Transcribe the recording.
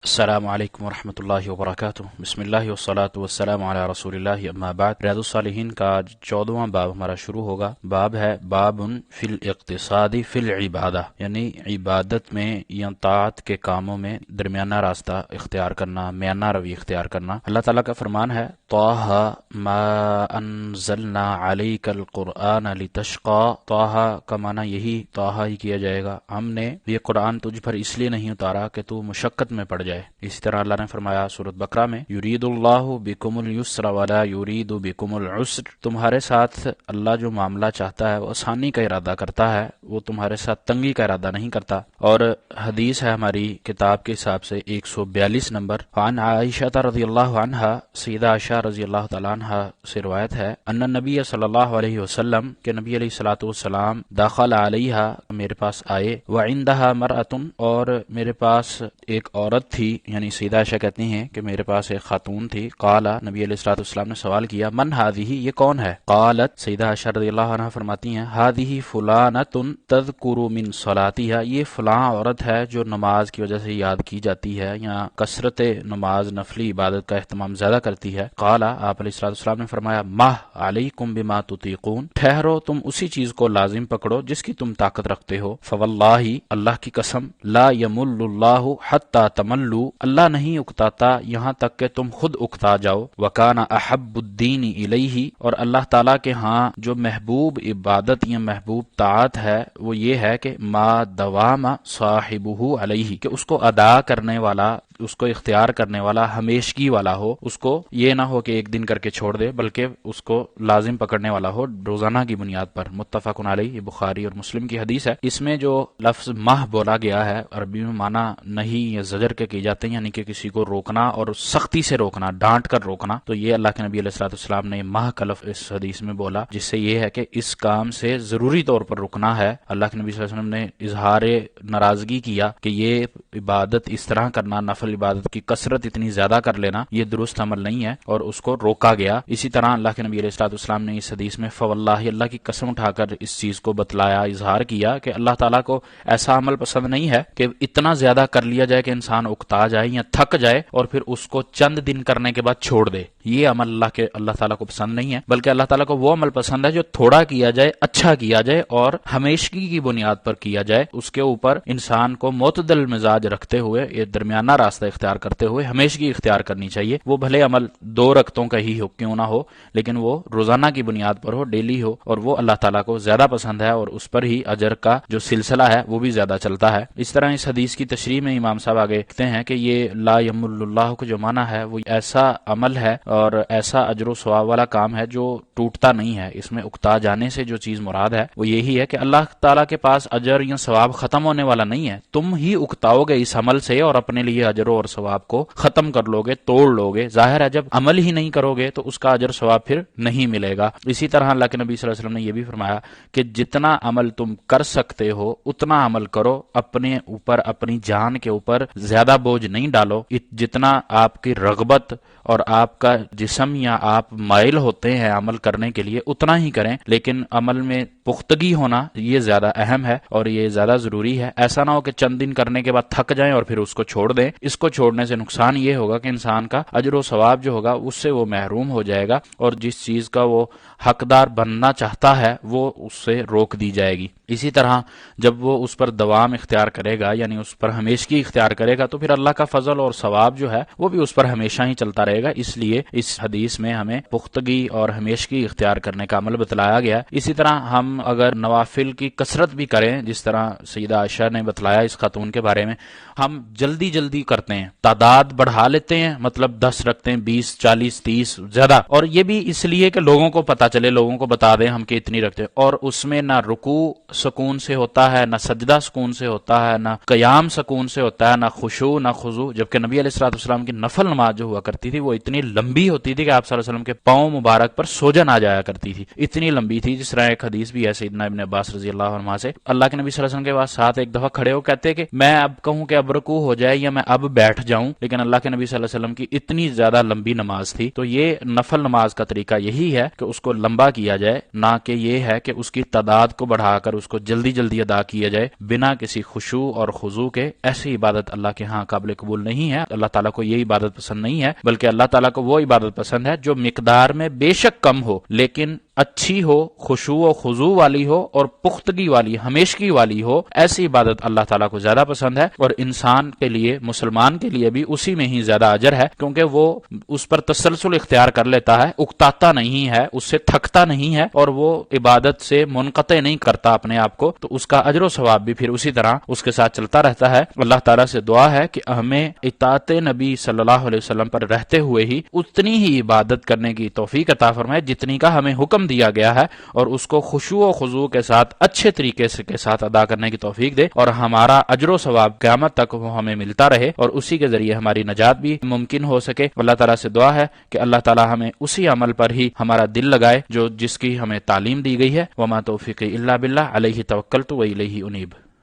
السلام علیکم ورحمۃ اللہ وبرکاتہ۔ بسم اللہ والصلاۃ والسلام علی رسول اللہ، اما بعد۔ ریاض الصالحین کا 14واں باب ہمارا شروع ہوگا۔ باب ہے باب فی الاقتصاد فی العبادہ، یعنی عبادت میں یا طاعت کے کاموں میں درمیانہ راستہ اختیار کرنا، میانہ روی اختیار کرنا۔ اللہ تعالیٰ کا فرمان ہے طٰہ ما انزلنا علیک القرآن لتشقى۔ طٰہ کا معنی یہی طٰہ ہی کیا جائے گا، ہم نے یہ قرآن تجھ پر اس لیے نہیں اتارا کہ تو مشقت میں پڑ جائے۔ اسی طرح اللہ نے فرمایا سورۃ بقرہ میں یرید اللہ بکم اليسر ولا یرید بکم العسر، تمہارے ساتھ اللہ جو معاملہ چاہتا ہے وہ آسانی کا ارادہ کرتا ہے، وہ تمہارے ساتھ تنگی کا ارادہ نہیں کرتا۔ اور حدیث ہے ہماری کتاب کے حساب سے 142 نمبر، عن عائشہ رضی اللہ عنہا، سیدہ عائشہ رضی اللہ تعالیٰ عنہا سے روایت ہے، ان النبی صلی اللہ علیہ وسلم کہ نبی علیہ الصلوۃ والسلام داخل علیہا میرے پاس آئے، وعندها مرأۃ اور میرے پاس ایک عورت تھی، یعنی سیدہ عائشہ کہتی ہیں کہ میرے پاس ایک خاتون تھی۔ قال نبی علیہ الصلوۃ والسلام نے سوال کیا من هذه، یہ کون ہے؟ قالت سیدہ عائشہ رضی اللہ عنہا فرماتی ہیں هذه فلانۃ تذکر من صلاتها، یہ فلاں عورت ہے جو نماز کی وجہ سے یاد کی جاتی ہے یا کثرت نماز نفلی عبادت کا اہتمام زیادہ کرتی ہے۔ قال آپ علیہ الصلوۃ والسلام نے فرمایا مہ علیکم بما تطیقون، ٹھہرو تم اسی چیز کو لازم پکڑو جس کی تم طاقت رکھتے ہو۔ فواللہ اللہ کی قسم لا یمل اللہ حتی تملوا، اللہ نہیں اکتاتا یہاں تک کہ تم خود اکتا جاؤ۔ وکان احب الدین الیہ، اور اللہ تعالیٰ کے ہاں جو محبوب عبادت یا محبوب طاعت ہے وہ یہ ہے کہ ما دوام صاحبہ علیہ، کہ اس کو ادا کرنے والا، اس کو اختیار کرنے والا ہمیشگی والا ہو، اس کو یہ نہ ہو کہ ایک دن کر کے چھوڑ دے بلکہ اس کو لازم پکڑنے والا ہو روزانہ کی بنیاد پر۔ متفق علیہ، یہ بخاری اور مسلم کی حدیث ہے۔ اس میں جو لفظ مہ بولا گیا ہے عربی میں معنی نہیں یا زجر کے کی جاتے ہیں، یعنی کہ کسی کو روکنا اور سختی سے روکنا، ڈانٹ کر روکنا، تو یہ اللہ کے نبی علیہ الصلوۃ والسلام نے مہ کا لفظ اس حدیث میں بولا، جس سے یہ ہے کہ اس کام سے ضروری طور پر رکنا ہے۔ اللہ کے نبی صلی اللہ علیہ وسلم نے اظہار ناراضگی کیا کہ یہ عبادت اس طرح کرنا، نفل عبادت کی کثرت اتنی زیادہ کر لینا، یہ درست عمل نہیں ہے، اور اس کو روکا گیا۔ اسی طرح اللہ کے نبی علیہ الصلوۃ والسلام نے اس حدیث میں فواللہ، اللہ کی قسم اٹھا کر اس چیز کو بتلایا، اظہار کیا کہ اللہ تعالیٰ کو ایسا عمل پسند نہیں ہے کہ اتنا زیادہ کر لیا جائے کہ انسان اکتا جائے یا تھک جائے اور پھر اس کو چند دن کرنے کے بعد چھوڑ دے۔ یہ عمل اللہ تعالیٰ کو پسند نہیں ہے، بلکہ اللہ تعالیٰ کو وہ عمل پسند ہے جو تھوڑا کیا جائے، اچھا کیا جائے اور ہمیشگی کی بنیاد پر کیا جائے۔ اس کے اوپر انسان کو معتدل مزاج رکھتے ہوئے، یہ درمیانہ راستہ اختیار کرتے ہوئے ہمیشگی اختیار کرنی چاہیے۔ وہ بھلے عمل 2 رکعتوں کا ہی ہو کیوں نہ ہو، لیکن وہ روزانہ کی بنیاد پر ہو، ڈیلی ہو، اور وہ اللہ تعالیٰ کو زیادہ پسند ہے اور اس پر ہی اجر کا جو سلسلہ ہے وہ بھی زیادہ چلتا ہے۔ اس طرح اس حدیث کی تشریح میں امام صاحب آگے کہتے ہیں کہ یہ لا یمل اللہ کو جو معنی ہے وہ ایسا عمل ہے اور ایسا اجر و ثواب والا کام ہے جو ٹوٹتا نہیں ہے۔ اس میں اکتا جانے سے جو چیز مراد ہے وہ یہی ہے کہ اللہ تعالیٰ کے پاس اجر یا ثواب ختم ہونے والا نہیں ہے، تم ہی اکتاؤ گے اس عمل سے اور اپنے لیے اجر اور ثواب کو ختم کر لو گے، توڑ لو گے۔ ظاہر ہے جب عمل ہی نہیں کرو گے تو اس کا اجر ثواب پھر نہیں ملے گا۔ اسی طرح اللہ کے نبی صلی اللہ علیہ وسلم نے یہ بھی فرمایا کہ جتنا عمل تم کر سکتے ہو اتنا عمل کرو، اپنے اوپر، اپنی جان کے اوپر زیادہ بوجھ نہیں ڈالو، جتنا آپ کی رغبت اور آپ کا جسم یا آپ مائل ہوتے ہیں عمل کرنے کے لیے اتنا ہی کریں، لیکن عمل میں پختگی ہونا یہ زیادہ اہم ہے اور یہ زیادہ ضروری ہے۔ ایسا نہ ہو کہ چند دن کرنے کے بعد تھک جائیں اور پھر اس کو چھوڑ دیں۔ اس کو چھوڑنے سے نقصان یہ ہوگا کہ انسان کا اجر و ثواب جو ہوگا اس سے وہ محروم ہو جائے گا، اور جس چیز کا وہ حقدار بننا چاہتا ہے وہ اس سے روک دی جائے گی۔ اسی طرح جب وہ اس پر دوام اختیار کرے گا، یعنی اس پر ہمیشگی اختیار کرے گا، تو پھر اللہ کا فضل اور ثواب جو ہے وہ بھی اس پر ہمیشہ ہی چلتا رہے گا۔ اس لیے اس حدیث میں ہمیں پختگی اور ہمیشگی اختیار کرنے کا عمل بتلایا گیا۔ اسی طرح ہم اگر نوافل کی کثرت بھی کریں، جس طرح سیدہ عائشہ نے بتلایا اس خاتون کے بارے میں، ہم جلدی جلدی کرتے ہیں، تعداد بڑھا لیتے ہیں، مطلب 10 رکھتے ہیں، 20 40 30 زیادہ، اور یہ بھی اس لیے کہ لوگوں کو پتا چلے، لوگوں کو بتا دیں ہم کہ اتنی رکھتے ہیں، اور اس میں نہ رکوع سکون سے ہوتا ہے، نہ سجدہ سکون سے ہوتا ہے، نہ قیام سکون سے ہوتا ہے، نہ خشوع نہ خضوع، جبکہ نبی علیہ الصلوۃ والسلام کی نفل نماز جو ہوا کرتی تھی وہ اتنی لمبی لمبی ہوتی تھی کہ آپ صلی اللہ علیہ وسلم کے پاؤں مبارک پر سوجن آ جایا کرتی تھی، اتنی لمبی تھی. جس طرح ایک حدیث بھی ہے سیدنا ابن عباس رضی اللہ عنہ سے، اللہ کے نبی صلی اللہ علیہ وسلم کے پاس ساتھ ایک دفعہ کھڑے ہو کہتے کہ میں اب کہوں کہ اب رکوع ہو جائے یا میں اب بیٹھ جاؤں، لیکن اللہ کے نبی صلی اللہ علیہ وسلم کی اتنی زیادہ لمبی نماز تھی. تو یہ نفل نماز کا طریقہ یہی ہے کہ اس کو لمبا کیا جائے، نہ کہ یہ ہے کہ اس کی تعداد کو بڑھا کر اس کو جلدی جلدی ادا کیا جائے بنا کسی خشوع اور خضوع کے. ایسی عبادت اللہ کے ہاں قابل قبول نہیں ہے. اللہ تعالیٰ کو یہ عبادت پسند نہیں ہے، بلکہ اللہ تعالیٰ کو وہ عبادت پسند ہے جو مقدار میں بے شک کم ہو لیکن اچھی ہو، خشوع و خضوع والی ہو اور پختگی والی، ہمیشگی والی ہو. ایسی عبادت اللہ تعالیٰ کو زیادہ پسند ہے، اور انسان کے لیے، مسلمان کے لیے بھی اسی میں ہی زیادہ اجر ہے، کیونکہ وہ اس پر تسلسل اختیار کر لیتا ہے، اکتاتا نہیں ہے، اس سے تھکتا نہیں ہے، اور وہ عبادت سے منقطع نہیں کرتا اپنے آپ کو. تو اس کا اجر و ثواب بھی پھر اسی طرح اس کے ساتھ چلتا رہتا ہے. اللہ تعالیٰ سے دعا ہے کہ ہمیں اطاعت نبی صلی اللہ علیہ وسلم پر رہتے ہوئے ہی اتنی ہی عبادت کرنے کی توفیق عطا فرمائے جتنی کا ہمیں حکم دیا گیا ہے، اور اس کو خشوع و خضوع کے ساتھ اچھے طریقے سے کے ساتھ ادا کرنے کی توفیق دے، اور ہمارا اجر و ثواب قیامت تک وہ ہمیں ملتا رہے، اور اسی کے ذریعے ہماری نجات بھی ممکن ہو سکے. اللہ تعالیٰ سے دعا ہے کہ اللہ تعالیٰ ہمیں اسی عمل پر ہی ہمارا دل لگائے جو جس کی ہمیں تعلیم دی گئی ہے. وما توفیقی الا باللہ علیہ توکلت و الیہ انیب.